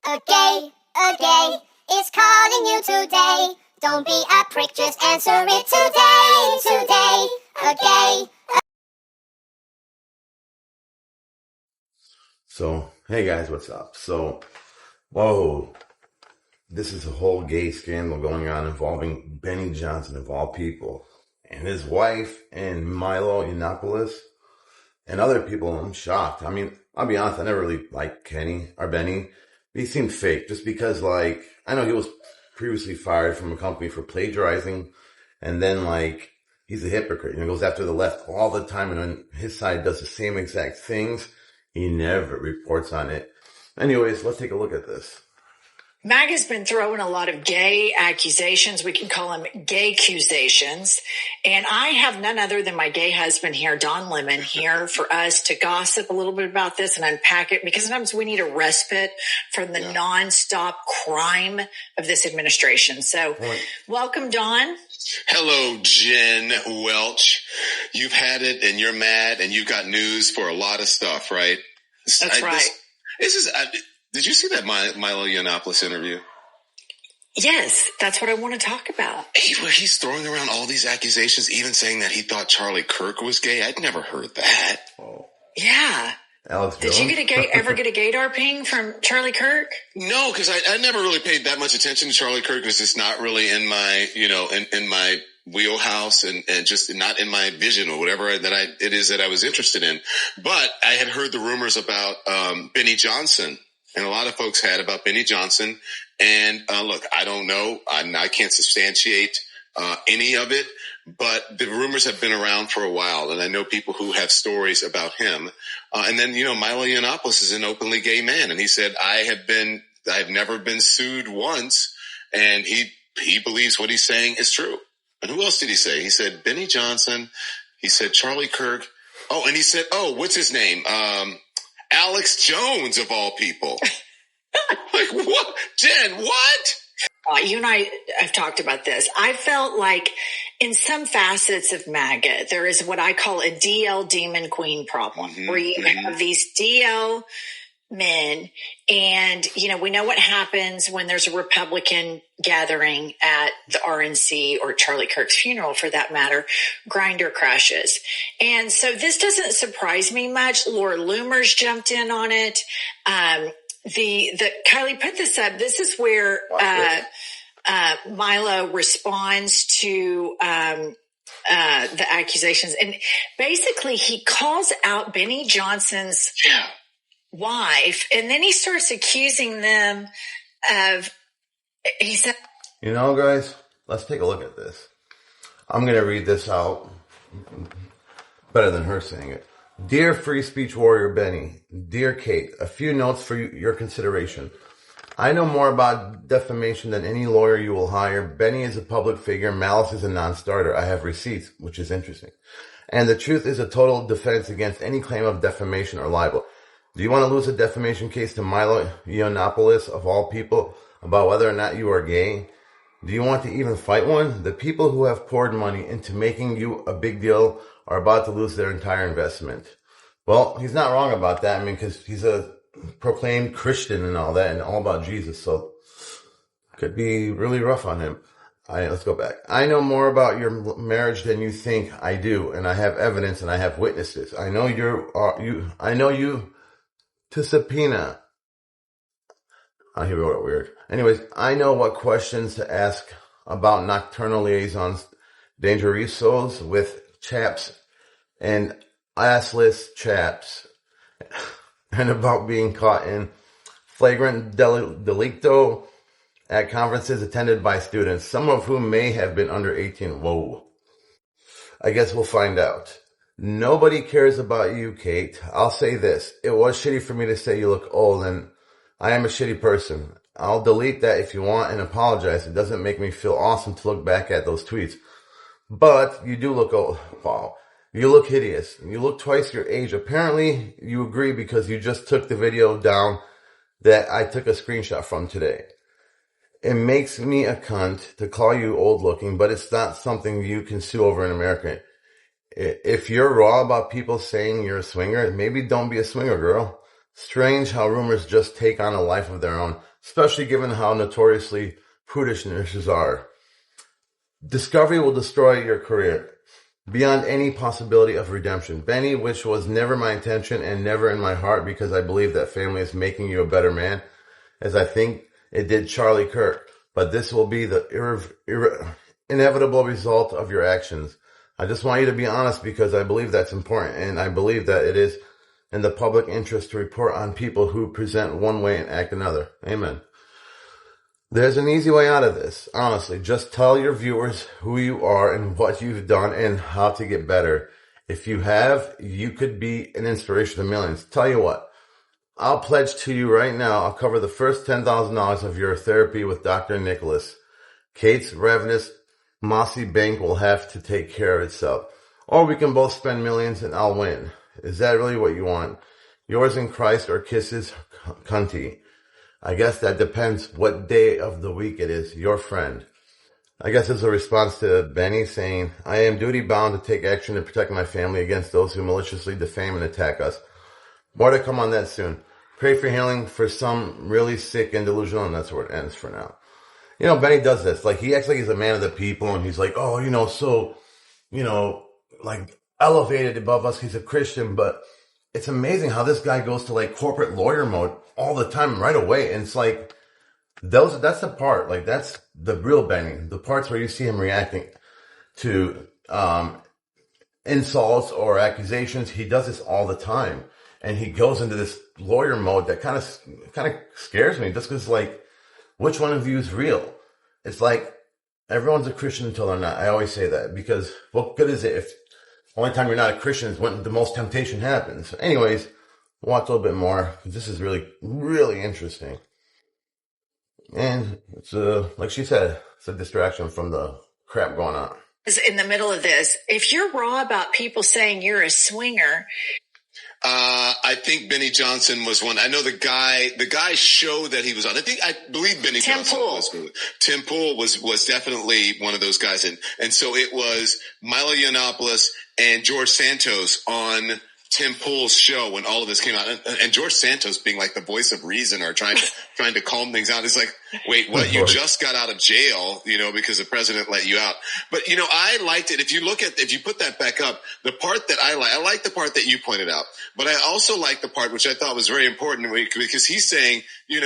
A gay is calling you today. Don't be a prick, just answer it today. A gay. So, hey guys, what's up? So, whoa, this is a whole gay scandal going on involving Benny Johnson of all people and his wife and Milo Yiannopoulos and other people. I'm shocked. I mean, I'll be honest, I never really liked Kenny or Benny. He seemed fake just because, like, I know he was previously fired from a company for plagiarizing, and then, like, he's a hypocrite. He goes after the left all the time, and when his side does the same exact things, he never reports on it. Anyways, let's take a look at this. MAGA's been throwing a lot of gay accusations. We can call them gay accusations. And I have none other than my gay husband here, Don Lemon, here for us to gossip a little bit about this and unpack it, because sometimes we need a respite from the nonstop crime of this administration. So welcome, Don. Hello, Jen Welch. You've had it and you're mad and you've got news for a lot of stuff, right? That's right. Did you see that Milo Yiannopoulos interview? Yes, that's what I want to talk about. He's throwing around all these accusations, even saying that he thought Charlie Kirk was gay. I'd never heard that. Oh. Yeah. Alex Did you ever get a gaydar ping from Charlie Kirk? No, because I never really paid that much attention to Charlie Kirk. It's just not really in my, in my wheelhouse and just not in my vision or whatever it is that I was interested in. But I had heard the rumors about Benny Johnson. And a lot of folks had about Benny Johnson. And look, I don't know. I can't substantiate any of it. But the rumors have been around for a while. And I know people who have stories about him. And then, Milo Yiannopoulos is an openly gay man. And he said, I've never been sued once. And he believes what he's saying is true. And who else did he say? He said Benny Johnson. He said Charlie Kirk. Oh, and he said, what's his name? Alex Jones, of all people. Like, what? Jen, what? You and I have talked about this. I felt like in some facets of MAGA, there is what I call a DL demon queen problem, where you have these DL men, and, we know what happens when there's a Republican gathering at the RNC or Charlie Kirk's funeral, for that matter. Grindr crashes. And so this doesn't surprise me much. Laura Loomer's jumped in on it. Kylie, put this up. This is where, Milo responds to, the accusations. And basically he calls out Benny Johnson's wife, and then he starts accusing them of, he said, guys, let's take a look at this. I'm going to read this out better than her saying it. Dear free speech warrior Benny, dear Kate, a few notes for your consideration. I know more about defamation than any lawyer you will hire. Benny is a public figure. Malice is a non-starter. I have receipts, which is interesting. And the truth is a total defense against any claim of defamation or libel. Do you want to lose a defamation case to Milo Yiannopoulos, of all people, about whether or not you are gay? Do you want to even fight one? The people who have poured money into making you a big deal are about to lose their entire investment. Well, he's not wrong about that. Because he's a proclaimed Christian and all that, and all about Jesus. So it could be really rough on him. Let's go back. I know more about your marriage than you think I do, and I have evidence and I have witnesses. I know you to subpoena. He wrote it weird. Anyways, I know what questions to ask about nocturnal liaisons, dangerosos with chaps and assless chaps, and about being caught in flagrant delicto at conferences attended by students, some of whom may have been under 18. Whoa. I guess we'll find out. Nobody cares about you, Kate. I'll say this. It was shitty for me to say you look old, and I am a shitty person. I'll delete that if you want and apologize. It doesn't make me feel awesome to look back at those tweets. But you do look old. Wow. You look hideous. You look twice your age. Apparently, you agree because you just took the video down that I took a screenshot from today. It makes me a cunt to call you old looking, but it's not something you can sue over in America. If you're raw about people saying you're a swinger, maybe don't be a swinger, girl. Strange how rumors just take on a life of their own. especially given how notoriously prudish nurses are. Discovery will destroy your career beyond any possibility of redemption. Benny, which was never my intention and never in my heart, because I believe that family is making you a better man, as I think it did Charlie Kirk. But this will be the inevitable result of your actions. I just want you to be honest, because I believe that's important, and I believe that it is in the public interest to report on people who present one way and act another. Amen. There's an easy way out of this. Honestly, just tell your viewers who you are and what you've done and how to get better. If you have, you could be an inspiration to millions. Tell you what, I'll pledge to you right now, I'll cover the first $10,000 of your therapy with Dr. Nicholas. Kate's ravenous, mossy bank will have to take care of itself. Or we can both spend millions and I'll win. Is that really what you want? Yours in Christ or kisses, cunty? I guess that depends what day of the week it is. Your friend. I guess it's a response to Benny saying, I am duty bound to take action to protect my family against those who maliciously defame and attack us. More to come on that soon. Pray for healing for some really sick and delusional, and that's where it ends for now. You know, Benny does this. Like, he acts like he's a man of the people, and he's like, oh, like elevated above us. He's a Christian, but it's amazing how this guy goes to like corporate lawyer mode all the time right away. And it's like, that's the part, like that's the real Benny, the parts where you see him reacting to, insults or accusations. He does this all the time. And he goes into this lawyer mode that kind of scares me, just because like, which one of you is real? It's like everyone's a Christian until they're not. I always say that, because what good is it if the only time you're not a Christian is when the most temptation happens? Anyways, watch a little bit more. This is really, really interesting. And it's like she said, it's a distraction from the crap going on. In the middle of this, if you're raw about people saying you're a swinger, I think Benny Johnson was one. I know the guy show that he was on. I believe Benny Tim Johnson Pool. Tim Pool was definitely one of those guys. And so it was Milo Yiannopoulos and George Santos on Tim Pool's show when all of this came out, and George Santos being like the voice of reason or trying to calm things down. It's like, wait, what? You just got out of jail, because the president let you out. But I liked it. If you put that back up, the part that I like the part that you pointed out, but I also like the part which I thought was very important, because he's saying, you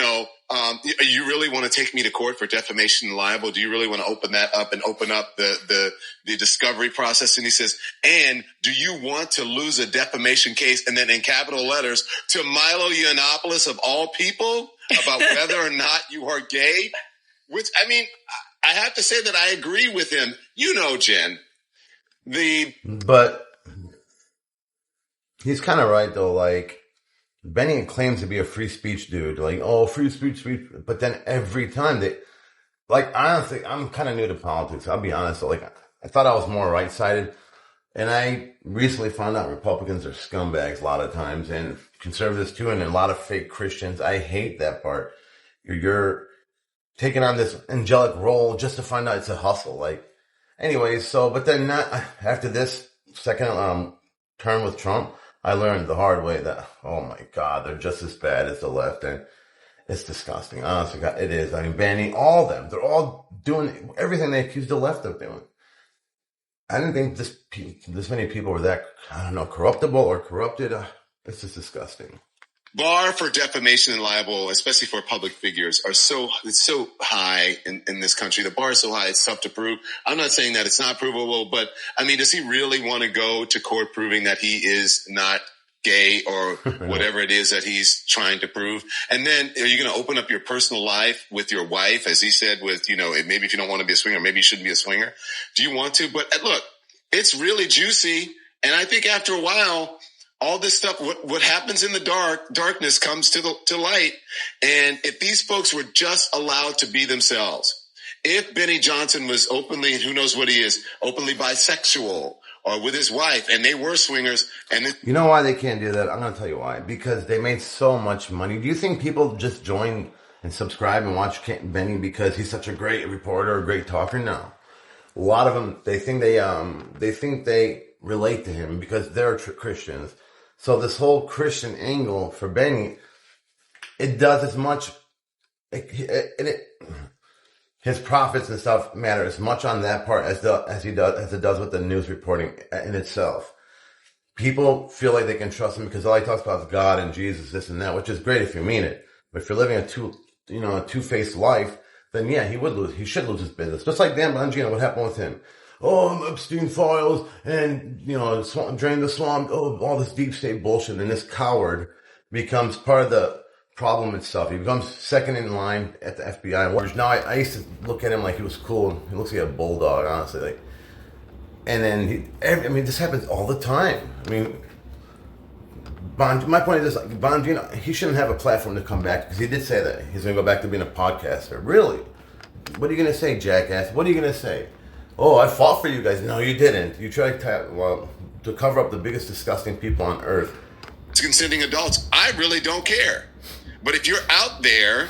really want to take me to court for defamation and libel? Do you really want to open that up and open up the discovery process? And he says, and do you want to lose a defamation case, and then in capital letters, to Milo Yiannopoulos of all people, about whether or not you are gay? Which, I have to say that I agree with him. Jen, But he's kind of right though. Like, Benny claims to be a free speech dude, like, oh, free speech, but then every time honestly, I'm kind of new to politics. I'll be honest. Like, I thought I was more right-sided, and I recently found out Republicans are scumbags a lot of times, and conservatives too, and a lot of fake Christians. I hate that part. You're taking on this angelic role just to find out it's a hustle. Like, anyways, but then not after this second term with Trump, I learned the hard way that, oh my God, they're just as bad as the left, and it's disgusting. Honestly, God, it is. Benny, all of them, they're all doing everything they accuse the left of doing. I didn't think this many people were that, corruptible or corrupted. It's just disgusting. Bar for defamation and libel, especially for public figures, it's so high in this country. The bar is so high, it's tough to prove. I'm not saying that it's not provable, but does he really want to go to court proving that he is not gay or whatever it is that he's trying to prove? And then are you going to open up your personal life with your wife, as he said, with, maybe if you don't want to be a swinger, maybe you shouldn't be a swinger. Do you want to? But look, it's really juicy. And I think after a while, all this stuff, what happens in the darkness comes to light. And if these folks were just allowed to be themselves, if Benny Johnson was openly, and who knows what he is, openly bisexual, or with his wife, and they were swingers, and you know why they can't do that? I'm going to tell you why. Because they made so much money. Do you think people just join and subscribe and watch Benny because he's such a great reporter, a great talker? No. A lot of them, they think they relate to him because they're Christians. So this whole Christian angle for Benny, it does as much His profits and stuff matter as much on that part as it does with the news reporting in itself. People feel like they can trust him because all he talks about is God and Jesus, this and that, which is great if you mean it. But if you're living a two-faced life, then yeah, he should lose his business. Just like Dan Bongino, what happened with him? Oh, Epstein files and, drain the swamp. Oh, all this deep state bullshit. And this coward becomes part of the problem itself. He becomes second in line at the FBI. Now, I used to look at him like he was cool. He looks like a bulldog, honestly. And then, this happens all the time. My point is this, Bongino, he shouldn't have a platform to come back because he did say that. He's going to go back to being a podcaster. Really? What are you going to say, jackass? What are you going to say? Oh, I fought for you guys. No, you didn't. You tried to cover up the biggest disgusting people on earth. Consenting adults. I really don't care. But if you're out there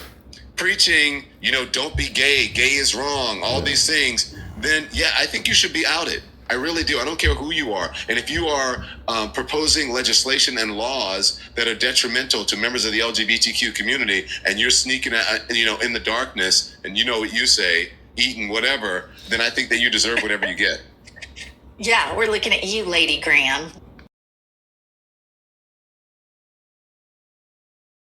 preaching, don't be gay, gay is wrong, all these things, then yeah, I think you should be outed. I really do. I don't care who you are. And if you are proposing legislation and laws that are detrimental to members of the LGBTQ community, and you're sneaking, in the darkness, and you know what you say, eating whatever, then I think that you deserve whatever you get. Yeah, we're looking at you, Lady Graham.